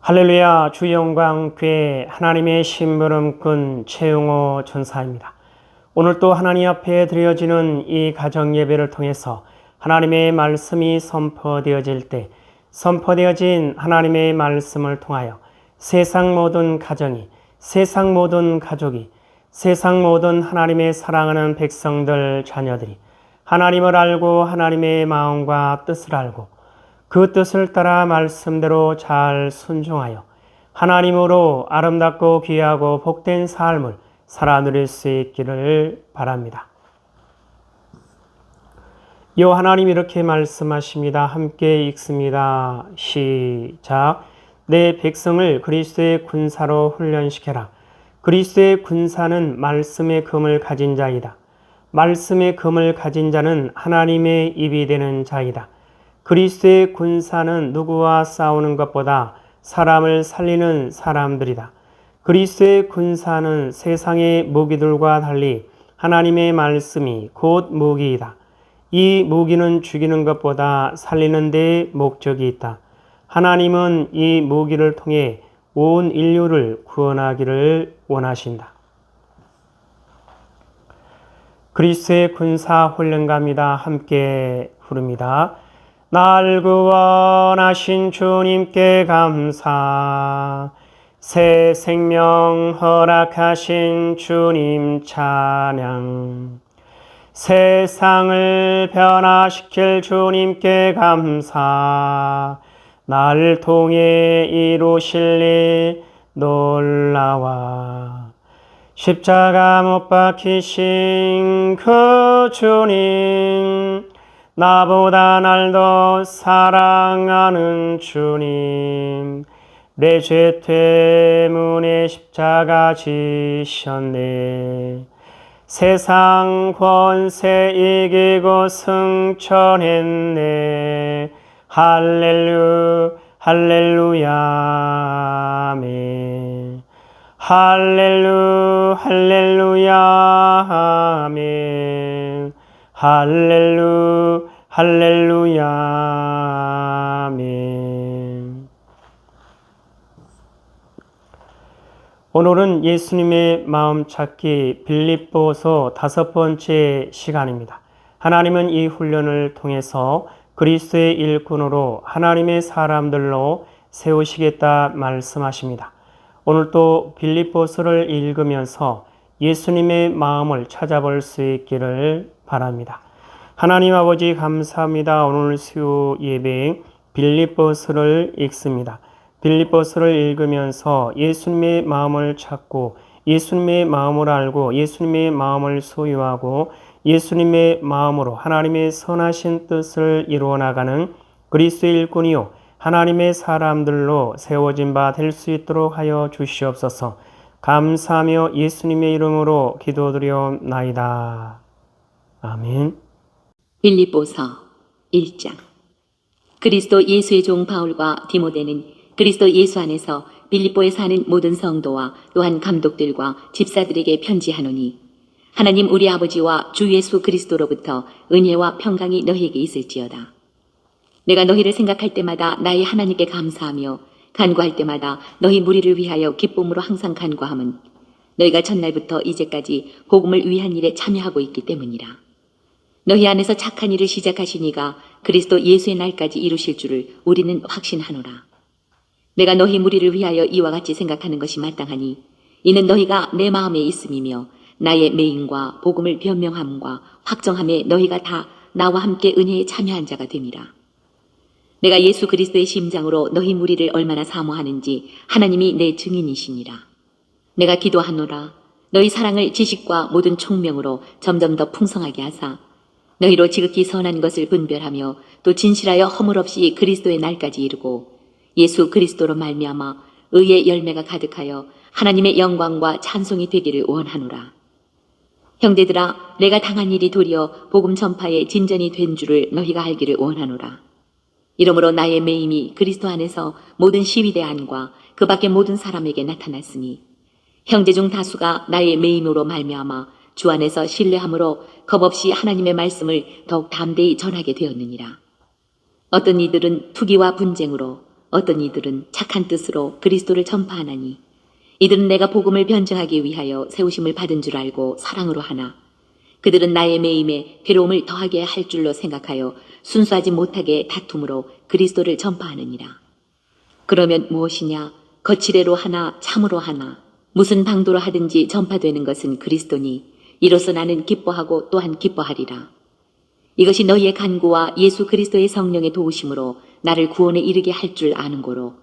할렐루야. 주 영광 교회 하나님의 심부름꾼 최용호 전사입니다. 오늘 또 하나님 앞에 드려지는 이 가정 예배를 통해서 하나님의 말씀이 선포되어질 때 선포되어진 하나님의 말씀을 통하여 세상 모든 가정이, 세상 모든 가족이, 세상 모든 하나님의 사랑하는 백성들 자녀들이 하나님을 알고 하나님의 마음과 뜻을 알고 그 뜻을 따라 말씀대로 잘 순종하여 하나님으로 아름답고 귀하고 복된 삶을 살아 누릴 수 있기를 바랍니다. 요 하나님 이렇게 말씀하십니다. 함께 읽습니다. 시작. 내 백성을 그리스도의 군사로 훈련시켜라. 그리스도의 군사는 말씀의 금을 가진 자이다. 말씀의 금을 가진 자는 하나님의 입이 되는 자이다. 그리스도의 군사는 누구와 싸우는 것보다 사람을 살리는 사람들이다. 그리스도의 군사는 세상의 무기들과 달리 하나님의 말씀이 곧 무기이다. 이 무기는 죽이는 것보다 살리는 데 목적이 있다. 하나님은 이 무기를 통해 온 인류를 구원하기를 원하신다. 그리스도의 군사 훈련가입니다. 함께 부릅니다. 날 구원하신 주님께 감사, 새 생명 허락하신 주님 찬양, 세상을 변화시킬 주님께 감사, 날 통해 이루실 일 놀라와, 십자가 못 박히신 그 주님, 나보다 날 더 사랑하는 주님, 내 죄 때문에 십자가 지셨네. 세상 권세 이기고 승천했네. 할렐루야 아멘. 할렐루야 아멘. 할렐루야 아멘. 오늘은 예수님의 마음 찾기 빌립보서 5번째 시간입니다. 하나님은 이 훈련을 통해서 그리스도의 일꾼으로 하나님의 사람들로 세우시겠다 말씀하십니다. 오늘 또 빌립보서를 읽으면서 예수님의 마음을 찾아볼 수 있기를 바랍니다. 하나님 아버지 감사합니다. 오늘 수요 예배 빌립보서를 읽습니다. 빌립보서를 읽으면서 예수님의 마음을 찾고 예수님의 마음을 알고 예수님의 마음을 소유하고 예수님의 마음으로 하나님의 선하신 뜻을 이루어 나가는 그리스도의 일꾼이요 하나님의 사람들로 세워진 바 될 수 있도록 하여 주시옵소서. 감사하며 예수님의 이름으로 기도드려옵나이다. 아멘. 빌립보서 1장. 그리스도 예수의 종 바울과 디모데는 그리스도 예수 안에서 빌립보에 사는 모든 성도와 또한 감독들과 집사들에게 편지하노니, 하나님 우리 아버지와 주 예수 그리스도로부터 은혜와 평강이 너희에게 있을지어다. 내가 너희를 생각할 때마다 나의 하나님께 감사하며 간구할 때마다 너희 무리를 위하여 기쁨으로 항상 간구함은 너희가 첫날부터 이제까지 복음을 위한 일에 참여하고 있기 때문이라. 너희 안에서 착한 일을 시작하신 이가 그리스도 예수의 날까지 이루실 줄을 우리는 확신하노라. 내가 너희 무리를 위하여 이와 같이 생각하는 것이 마땅하니 이는 너희가 내 마음에 있음이며 나의 매임과 복음을 변명함과 확정함에 너희가 다 나와 함께 은혜에 참여한 자가 됨이라. 내가 예수 그리스도의 심장으로 너희 무리를 얼마나 사모하는지 하나님이 내 증인이시니라. 내가 기도하노라. 너희 사랑을 지식과 모든 총명으로 점점 더 풍성하게 하사 너희로 지극히 선한 것을 분별하며 또 진실하여 허물 없이 그리스도의 날까지 이루고 예수 그리스도로 말미암아 의의 열매가 가득하여 하나님의 영광과 찬송이 되기를 원하노라. 형제들아, 내가 당한 일이 도리어 복음 전파의 진전이 된 줄을 너희가 알기를 원하노라. 이러므로 나의 매임이 그리스도 안에서 모든 시위대 안과 그 밖의 모든 사람에게 나타났으니 형제 중 다수가 나의 매임으로 말미암아 주 안에서 신뢰함으로 겁없이 하나님의 말씀을 더욱 담대히 전하게 되었느니라. 어떤 이들은 투기와 분쟁으로, 어떤 이들은 착한 뜻으로 그리스도를 전파하나니 이들은 내가 복음을 변증하기 위하여 세우심을 받은 줄 알고 사랑으로 하나 그들은 나의 매임에 괴로움을 더하게 할 줄로 생각하여 순수하지 못하게 다툼으로 그리스도를 전파하느니라. 그러면 무엇이냐? 거칠애로 하나 참으로 하나 무슨 방도로 하든지 전파되는 것은 그리스도니 이로써 나는 기뻐하고 또한 기뻐하리라. 이것이 너희의 간구와 예수 그리스도의 성령의 도우심으로 나를 구원에 이르게 할 줄 아는 고로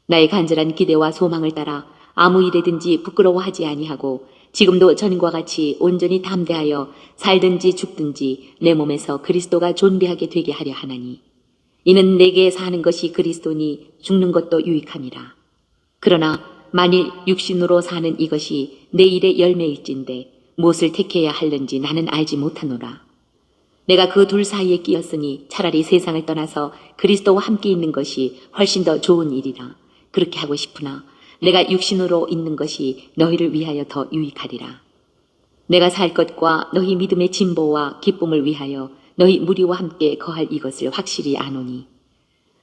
나의 간절한 기대와 소망을 따라 아무 일에든지 부끄러워하지 아니하고 지금도 전과 같이 온전히 담대하여 살든지 죽든지 내 몸에서 그리스도가 존귀하게 되게 하려 하나니 이는 내게 사는 것이 그리스도니 죽는 것도 유익함이라. 그러나 만일 육신으로 사는 이것이 내 일의 열매일진데 무엇을 택해야 할는지 나는 알지 못하노라. 내가 그 둘 사이에 끼었으니 차라리 세상을 떠나서 그리스도와 함께 있는 것이 훨씬 더 좋은 일이라. 그렇게 하고 싶으나 내가 육신으로 있는 것이 너희를 위하여 더 유익하리라. 내가 살 것과 너희 믿음의 진보와 기쁨을 위하여 너희 무리와 함께 거할 이것을 확실히 아노니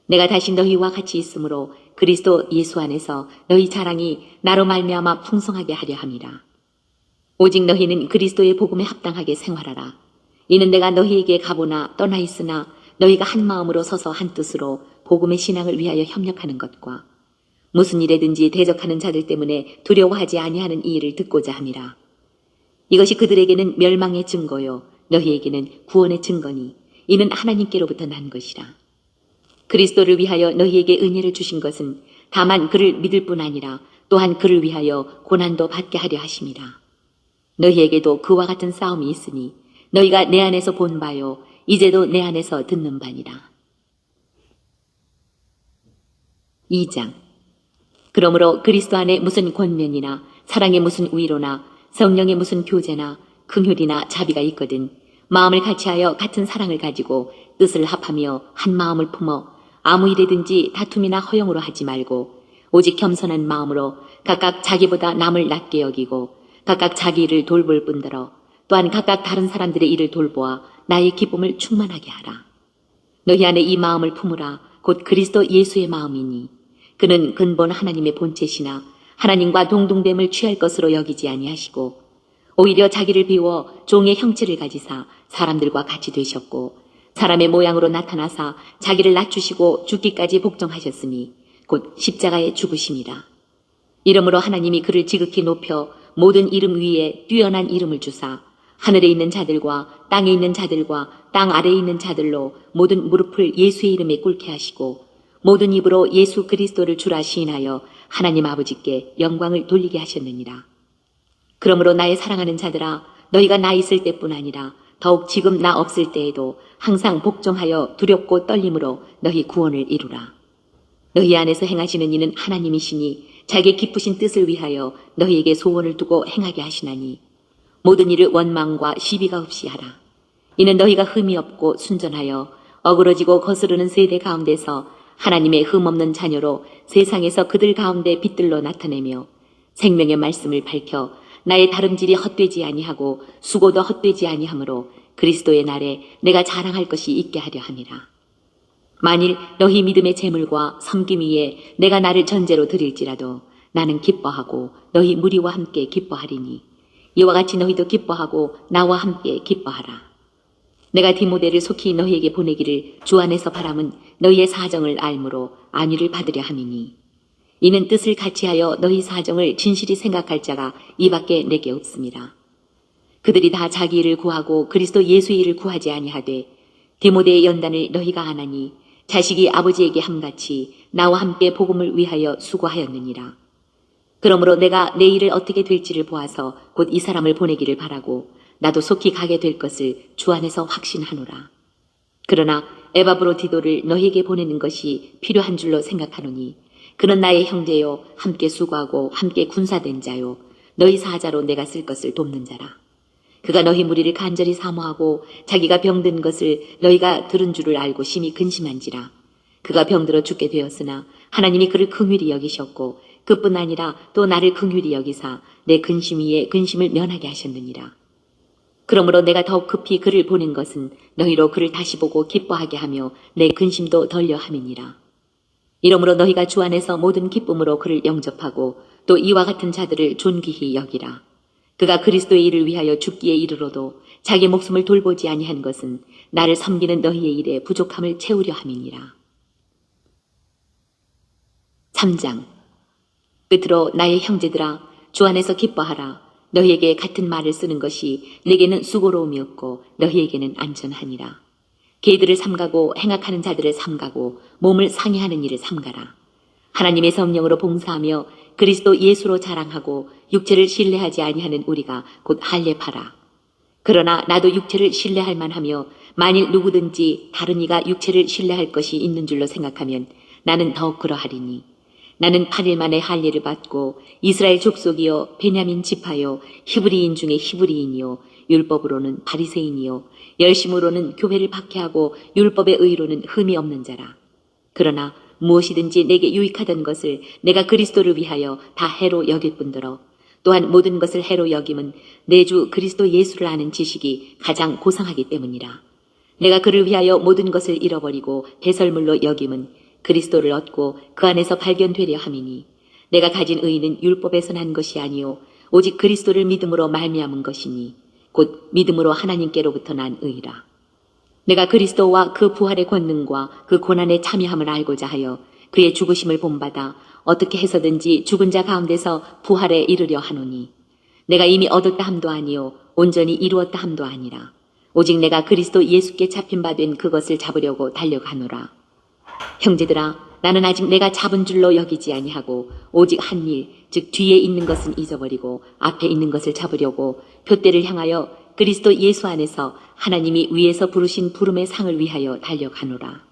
내가 다시 너희와 같이 있으므로 그리스도 예수 안에서 너희 자랑이 나로 말미암아 풍성하게 하려 함이라. 오직 너희는 그리스도의 복음에 합당하게 생활하라. 이는 내가 너희에게 가보나 떠나 있으나 너희가 한 마음으로 서서 한 뜻으로 복음의 신앙을 위하여 협력하는 것과 무슨 일에든지 대적하는 자들 때문에 두려워하지 아니하는 이 일을 듣고자 함이라. 이것이 그들에게는 멸망의 증거요 너희에게는 구원의 증거니 이는 하나님께로부터 난 것이라. 그리스도를 위하여 너희에게 은혜를 주신 것은 다만 그를 믿을 뿐 아니라 또한 그를 위하여 고난도 받게 하려 하심이라. 너희에게도 그와 같은 싸움이 있으니 너희가 내 안에서 본 바요 이제도 내 안에서 듣는 바니라. 2장. 그러므로 그리스도 안에 무슨 권면이나 사랑의 무슨 위로나 성령의 무슨 교제나 긍휼이나 자비가 있거든 마음을 같이하여 같은 사랑을 가지고 뜻을 합하며 한 마음을 품어 아무 일에든지 다툼이나 허용으로 하지 말고 오직 겸손한 마음으로 각각 자기보다 남을 낮게 여기고 각각 자기 일을 돌볼 뿐더러 또한 각각 다른 사람들의 일을 돌보아 나의 기쁨을 충만하게 하라. 너희 안에 이 마음을 품으라. 곧 그리스도 예수의 마음이니 그는 근본 하나님의 본체시나 하나님과 동등됨을 취할 것으로 여기지 아니하시고 오히려 자기를 비워 종의 형체를 가지사 사람들과 같이 되셨고 사람의 모양으로 나타나사 자기를 낮추시고 죽기까지 복종하셨으니 곧 십자가에 죽으심이라. 이러므로 하나님이 그를 지극히 높여 모든 이름 위에 뛰어난 이름을 주사 하늘에 있는 자들과 땅에 있는 자들과 땅 아래에 있는 자들로 모든 무릎을 예수의 이름에 꿇게 하시고 모든 입으로 예수 그리스도를 주라 시인하여 하나님 아버지께 영광을 돌리게 하셨느니라. 그러므로 나의 사랑하는 자들아 너희가 나 있을 때뿐 아니라 더욱 지금 나 없을 때에도 항상 복종하여 두렵고 떨림으로 너희 구원을 이루라. 너희 안에서 행하시는 이는 하나님이시니 자기의 기쁘신 뜻을 위하여 너희에게 소원을 두고 행하게 하시나니 모든 일을 원망과 시비가 없이 하라. 이는 너희가 흠이 없고 순전하여 어그러지고 거스르는 세대 가운데서 하나님의 흠없는 자녀로 세상에서 그들 가운데 빛들로 나타내며 생명의 말씀을 밝혀 나의 다름질이 헛되지 아니하고 수고도 헛되지 아니하므로 그리스도의 날에 내가 자랑할 것이 있게 하려 함이라. 만일 너희 믿음의 재물과 섬김 위에 내가 나를 전제로 드릴지라도 나는 기뻐하고 너희 무리와 함께 기뻐하리니 이와 같이 너희도 기뻐하고 나와 함께 기뻐하라. 내가 디모데를 속히 너희에게 보내기를 주 안에서 바람은 너희의 사정을 알므로 안위를 받으려 함이니 이는 뜻을 같이하여 너희 사정을 진실히 생각할 자가 이밖에 내게 없습니다. 그들이 다 자기 일을 구하고 그리스도 예수의 일을 구하지 아니하되 디모데의 연단을 너희가 아나니 자식이 아버지에게 함같이 나와 함께 복음을 위하여 수고하였느니라. 그러므로 내가 내 일을 어떻게 될지를 보아서 곧 이 사람을 보내기를 바라고 나도 속히 가게 될 것을 주 안에서 확신하노라. 그러나 에바브로디도를 너희에게 보내는 것이 필요한 줄로 생각하노니 그는 나의 형제요 함께 수고하고 함께 군사된 자요 너희 사자로 내가 쓸 것을 돕는 자라. 그가 너희 무리를 간절히 사모하고 자기가 병든 것을 너희가 들은 줄을 알고 심히 근심한지라. 그가 병들어 죽게 되었으나 하나님이 그를 긍휼히 여기셨고 그뿐 아니라 또 나를 긍휼히 여기사 내 근심 위에 근심을 면하게 하셨느니라. 그러므로 내가 더욱 급히 그를 보낸 것은 너희로 그를 다시 보고 기뻐하게 하며 내 근심도 덜려 함이니라. 이러므로 너희가 주 안에서 모든 기쁨으로 그를 영접하고 또 이와 같은 자들을 존귀히 여기라. 그가 그리스도의 일을 위하여 죽기에 이르러도 자기 목숨을 돌보지 아니한 것은 나를 섬기는 너희의 일에 부족함을 채우려 함이니라. 3장. 끝으로 나의 형제들아, 주 안에서 기뻐하라. 너희에게 같은 말을 쓰는 것이 내게는 수고로움이었고 너희에게는 안전하니라. 개들을 삼가고 행악하는 자들을 삼가고 몸을 상해하는 일을 삼가라. 하나님의 성령으로 봉사하며 그리스도 예수로 자랑하고 육체를 신뢰하지 아니하는 우리가 곧 할례파라. 그러나 나도 육체를 신뢰할 만하며 만일 누구든지 다른 이가 육체를 신뢰할 것이 있는 줄로 생각하면 나는 더욱 그러하리니 나는 8일 만에 할례를 받고 이스라엘 족속이요 베냐민 지파요 히브리인 중에 히브리인이요 율법으로는 바리새인이요 열심으로는 교회를 박해하고 율법의 의로는 흠이 없는 자라. 그러나 무엇이든지 내게 유익하던 것을 내가 그리스도를 위하여 다 해로 여길 뿐더러 또한 모든 것을 해로 여김은 내 주 그리스도 예수를 아는 지식이 가장 고상하기 때문이라. 내가 그를 위하여 모든 것을 잃어버리고 배설물로 여김은 그리스도를 얻고 그 안에서 발견되려 함이니 내가 가진 의는 율법에서 난 것이 아니요 오직 그리스도를 믿음으로 말미암은 것이니 곧 믿음으로 하나님께로부터 난 의라. 내가 그리스도와 그 부활의 권능과 그 고난에 참여함을 알고자 하여 그의 죽으심을 본받아 어떻게 해서든지 죽은 자 가운데서 부활에 이르려 하노니 내가 이미 얻었다 함도 아니요 온전히 이루었다 함도 아니라 오직 내가 그리스도 예수께 잡힌 바 된 그것을 잡으려고 달려가노라. 형제들아, 나는 아직 내가 잡은 줄로 여기지 아니하고 오직 한 일, 즉 뒤에 있는 것은 잊어버리고 앞에 있는 것을 잡으려고 표대를 향하여 그리스도 예수 안에서 하나님이 위에서 부르신 부름의 상을 위하여 달려가노라.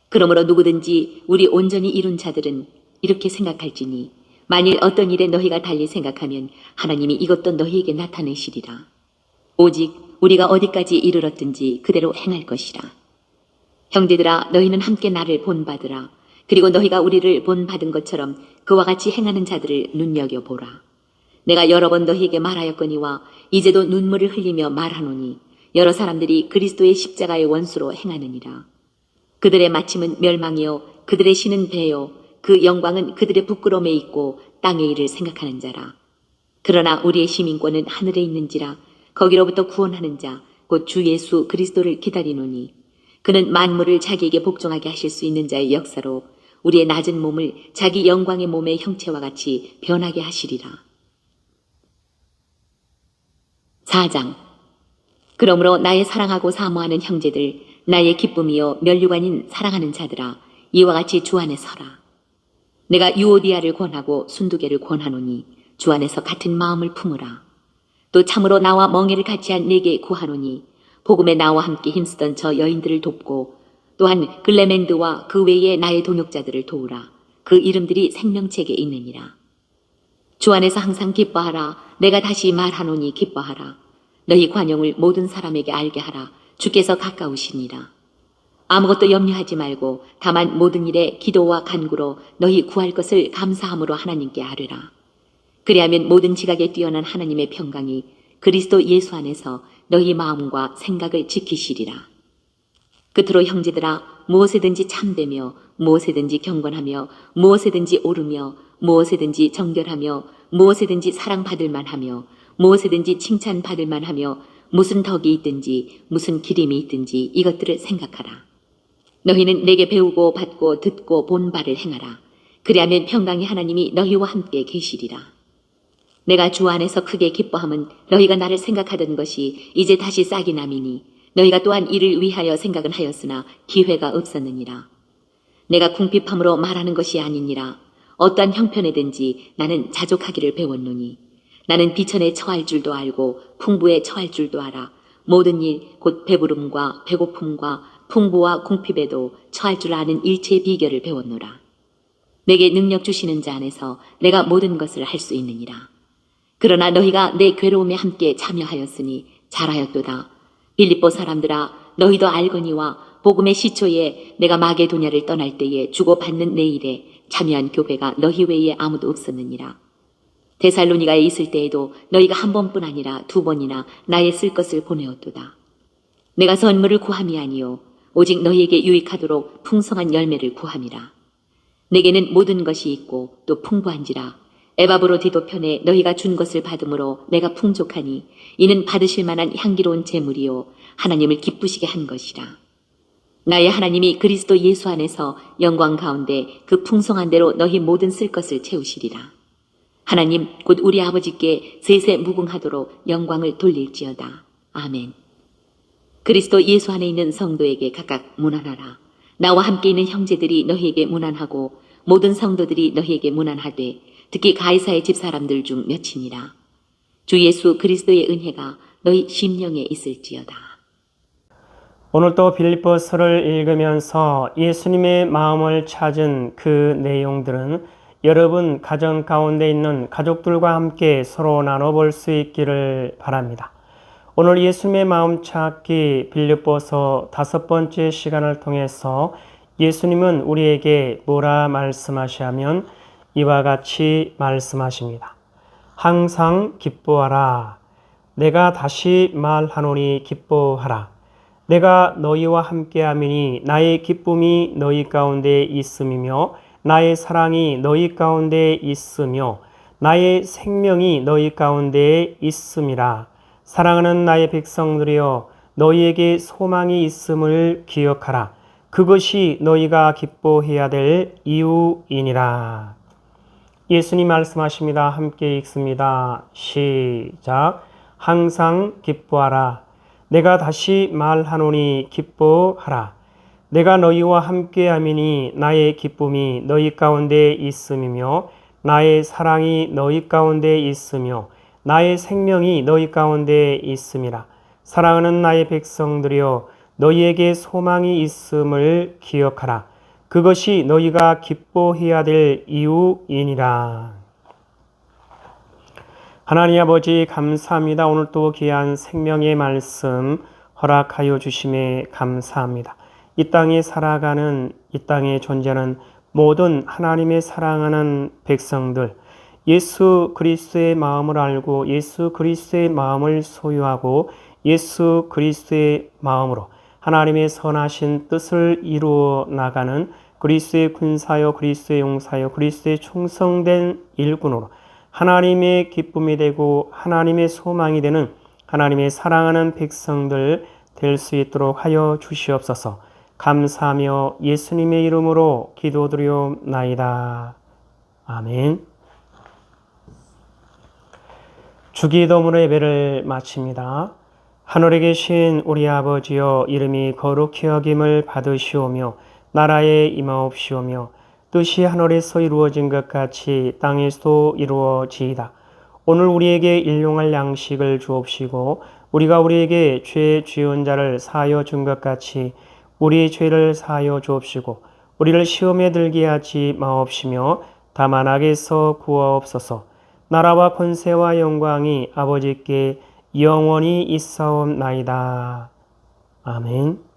그러므로 누구든지 우리 온전히 이룬 자들은 이렇게 생각할지니 만일 어떤 일에 너희가 달리 생각하면 하나님이 이것도 너희에게 나타내시리라. 오직 우리가 어디까지 이르렀든지 그대로 행할 것이라. 형제들아, 너희는 함께 나를 본받으라. 그리고 너희가 우리를 본받은 것처럼 그와 같이 행하는 자들을 눈여겨보라. 내가 여러 번 너희에게 말하였거니와 이제도 눈물을 흘리며 말하노니 여러 사람들이 그리스도의 십자가의 원수로 행하느니라. 그들의 마침은 멸망이요 그들의 신은 배요 그 영광은 그들의 부끄러움에 있고 땅의 일을 생각하는 자라. 그러나 우리의 시민권은 하늘에 있는지라 거기로부터 구원하는 자 곧 주 예수 그리스도를 기다리노니 그는 만물을 자기에게 복종하게 하실 수 있는 자의 역사로 우리의 낮은 몸을 자기 영광의 몸의 형체와 같이 변하게 하시리라. 4장. 그러므로 나의 사랑하고 사모하는 형제들, 나의 기쁨이요 면류관인 사랑하는 자들아, 이와 같이 주 안에 서라. 내가 유오디아를 권하고 순두개를 권하노니 주 안에서 같은 마음을 품으라. 또 참으로 나와 멍에를 같이한 네게 구하노니 복음에 나와 함께 힘쓰던 저 여인들을 돕고 또한 글레멘드와 그 외의 나의 동역자들을 도우라. 그 이름들이 생명책에 있느니라. 주 안에서 항상 기뻐하라. 내가 다시 말하노니 기뻐하라. 너희 관용을 모든 사람에게 알게 하라. 주께서 가까우시니라. 아무것도 염려하지 말고 다만 모든 일에 기도와 간구로 너희 구할 것을 감사함으로 하나님께 아뢰라. 그리하면 모든 지각에 뛰어난 하나님의 평강이 그리스도 예수 안에서 너희 마음과 생각을 지키시리라. 끝으로 형제들아, 무엇에든지 참되며 무엇에든지 경건하며 무엇에든지 옳으며 무엇에든지 정결하며 무엇에든지 사랑받을 만하며 무엇에든지 칭찬받을 만하며 무슨 덕이 있든지 무슨 기림이 있든지 이것들을 생각하라. 너희는 내게 배우고 받고 듣고 본 바를 행하라. 그리하면 평강의 하나님이 너희와 함께 계시리라. 내가 주 안에서 크게 기뻐함은 너희가 나를 생각하던 것이 이제 다시 싹이 남이니 너희가 또한 이를 위하여 생각은 하였으나 기회가 없었느니라. 내가 궁핍함으로 말하는 것이 아니니라. 어떠한 형편에든지 나는 자족하기를 배웠노니 나는 비천에 처할 줄도 알고 풍부에 처할 줄도 알아. 모든 일 곧 배부름과 배고픔과 풍부와 궁핍에도 처할 줄 아는 일체의 비결을 배웠노라. 내게 능력 주시는 자 안에서 내가 모든 것을 할 수 있느니라. 그러나 너희가 내 괴로움에 함께 참여하였으니 잘하였도다. 빌립보 사람들아, 너희도 알거니와 복음의 시초에 내가 마게도냐를 떠날 때에 주고받는 내 일에 참여한 교회가 너희 외에 아무도 없었느니라. 데살로니가에 있을 때에도 너희가 한 번뿐 아니라 두 번이나 나의 쓸 것을 보내었도다. 내가 선물을 구함이 아니요 오직 너희에게 유익하도록 풍성한 열매를 구함이라. 내게는 모든 것이 있고 또 풍부한지라. 에바브로디도편에 너희가 준 것을 받음으로 내가 풍족하니 이는 받으실 만한 향기로운 제물이요 하나님을 기쁘시게 한 것이라. 나의 하나님이 그리스도 예수 안에서 영광 가운데 그 풍성한 대로 너희 모든 쓸 것을 채우시리라. 하나님 곧 우리 아버지께 세세 무궁하도록 영광을 돌릴지어다. 아멘. 그리스도 예수 안에 있는 성도에게 각각 문안하라. 나와 함께 있는 형제들이 너희에게 문안하고 모든 성도들이 너희에게 문안하되 특히 가이사의 집사람들 중 몇이니라. 주 예수 그리스도의 은혜가 너희 심령에 있을지어다. 오늘 또 빌립보서를 읽으면서 예수님의 마음을 찾은 그 내용들은 여러분 가정 가운데 있는 가족들과 함께 서로 나눠볼 수 있기를 바랍니다. 오늘 예수님의 마음 찾기 빌립보서 5번째 시간을 통해서 예수님은 우리에게 뭐라 말씀하시냐면 이와 같이 말씀하십니다. 항상 기뻐하라. 내가 다시 말하노니 기뻐하라. 내가 너희와 함께함이니 나의 기쁨이 너희 가운데 있음이며 나의 사랑이 너희 가운데 있으며 나의 생명이 너희 가운데 있음이라. 사랑하는 나의 백성들이여 너희에게 소망이 있음을 기억하라. 그것이 너희가 기뻐해야 될 이유이니라. 예수님 말씀하십니다. 함께 읽습니다. 시작. 항상 기뻐하라. 내가 다시 말하노니 기뻐하라. 내가 너희와 함께함이니 나의 기쁨이 너희 가운데 있음이며 나의 사랑이 너희 가운데 있으며 나의 생명이 너희 가운데 있음이라. 사랑하는 나의 백성들이여 너희에게 소망이 있음을 기억하라. 그것이 너희가 기뻐해야 될 이유이니라. 하나님 아버지 감사합니다. 오늘 또 귀한 생명의 말씀 허락하여 주심에 감사합니다. 이 땅에 살아가는 이 땅에 존재하는 모든 하나님의 사랑하는 백성들 예수 그리스도의 마음을 알고 예수 그리스도의 마음을 소유하고 예수 그리스도의 마음으로 하나님의 선하신 뜻을 이루어 나가는 그리스도의 군사요 그리스도의 용사요 그리스도의 충성된 일꾼으로 하나님의 기쁨이 되고 하나님의 소망이 되는 하나님의 사랑하는 백성들 될 수 있도록 하여 주시옵소서. 감사하며 예수님의 이름으로 기도드리옵나이다. 아멘. 주기도문의 예배를 마칩니다. 하늘에 계신 우리 아버지여 이름이 거룩히 여김을 받으시오며 나라에 임하옵시오며 뜻이 하늘에서 이루어진 것 같이 땅에서도 이루어지이다. 오늘 우리에게 일용할 양식을 주옵시고 우리가 우리에게 죄 지은 자를 사하여 준 것 같이 우리의 죄를 사하여 주옵시고 우리를 시험에 들게 하지 마옵시며 다만 악에서 구하옵소서. 나라와 권세와 영광이 아버지께 영원히 있사옵나이다. 아멘.